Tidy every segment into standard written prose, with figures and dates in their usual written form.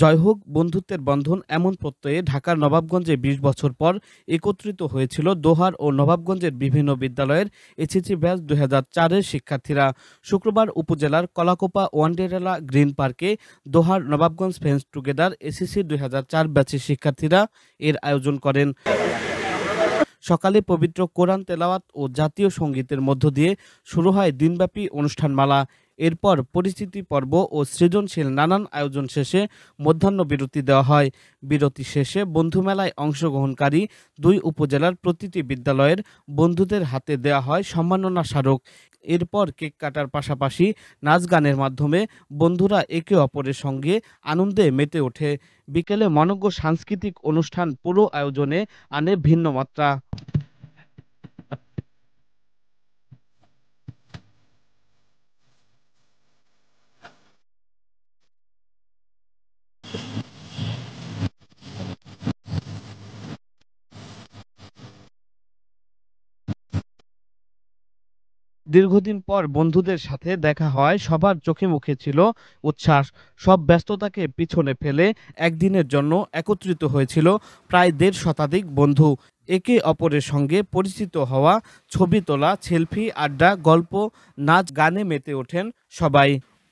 জয় হোক বন্ধুত্বের বন্ধন এমন প্রত্যয়ে ঢাকার নবাবগঞ্জে ২০ বছর পর একত্রিত হয়েছিল দোহার ও নবাবগঞ্জের বিভিন্ন বিদ্যালয়ের এসএসসি ব্যাচ ২০০৪-এর শিক্ষার্থীরা। শুক্রবার উপজেলার কলাকোপা ওয়ান্ডারেলা গ্রিন পার্কে দোহার নবাবগঞ্জ ফ্রেন্ডস টুগেদার এসএসসি ২০০৪ ব্যাচের শিক্ষার্থীরা এর আয়োজন করেন। সকালে পবিত্র কোরআন তেলাওয়াত ও জাতীয় সঙ্গীতের মধ্য দিয়ে শুরু হয় দিনব্যাপী অনুষ্ঠানমালা। এরপর পরিচিতি পর্ব ও সৃজনশীল নানান আয়োজন শেষে মধ্যাহ্ন বিরতি দেওয়া হয়। বিরতি শেষে বন্ধুমেলায় অংশগ্রহণকারী ২ উপজেলার প্রতিটি বিদ্যালয়ের বন্ধুদের হাতে দেওয়া হয় সম্মাননা স্মারক। এরপর কেক কাটার পাশাপাশি নাচ গানের মাধ্যমে বন্ধুরা একে অপরের সঙ্গে আনন্দে মেতে ওঠে। বিকেলে মনোজ্ঞ সাংস্কৃতিক অনুষ্ঠান পুরো আয়োজনে আনে ভিন্ন মাত্রা। দীর্ঘদিন পর বন্ধুদের সাথে দেখা হয়, সবার চোখে মুখে ছিল উচ্ছ্বাস। সব ব্যস্ততাকে পিছনে ফেলে একদিনের জন্য একত্রিত হয়েছিল প্রায় ১.৫ শতাধিক বন্ধু। একে অপরের সঙ্গে পরিচিত হওয়া, ছবি তোলা, সেলফি, আড্ডা, গল্প, নাচ গানে মেতে ওঠেন সবাই।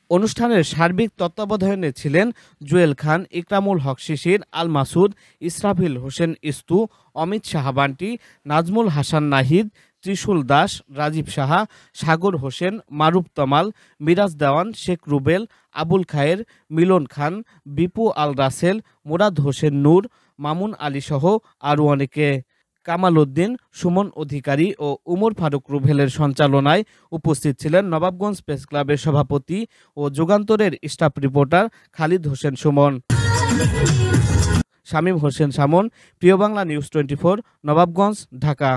অনুষ্ঠানের সার্বিক তত্ত্বাবধানে ছিলেন জুয়েল খান, ইকরামুল হক শিশির, আল মাসুদ, ইসরাফিল হোসেন ইস্তু, অমিত সাহা বান্টি, নাজমুল হাসান নাহিদ, ত্রিশুল দাস, রাজীব সাহা, সাগর হোসেন, মারুফ তমাল, মিরাজ দেওয়ান, শেখ রুবেল, আবুল খায়ের, মিলন খান, বিপু আল রাসেল, মুরাদ হোসেন নূর, মামুন আলী সহ আরও অনেকে। কামাল উদ্দিন, সুমন অধিকারী ও উমর ফারুক রুবেলের সঞ্চালনায় উপস্থিত ছিলেন নবাবগঞ্জ প্রেস ক্লাবের সভাপতি ও যুগান্তরের স্টাফ রিপোর্টার খালিদ হোসেন সুমন। শামীম হোসেন সামন, প্রিয় বাংলা নিউজ 24, নবাবগঞ্জ, ঢাকা।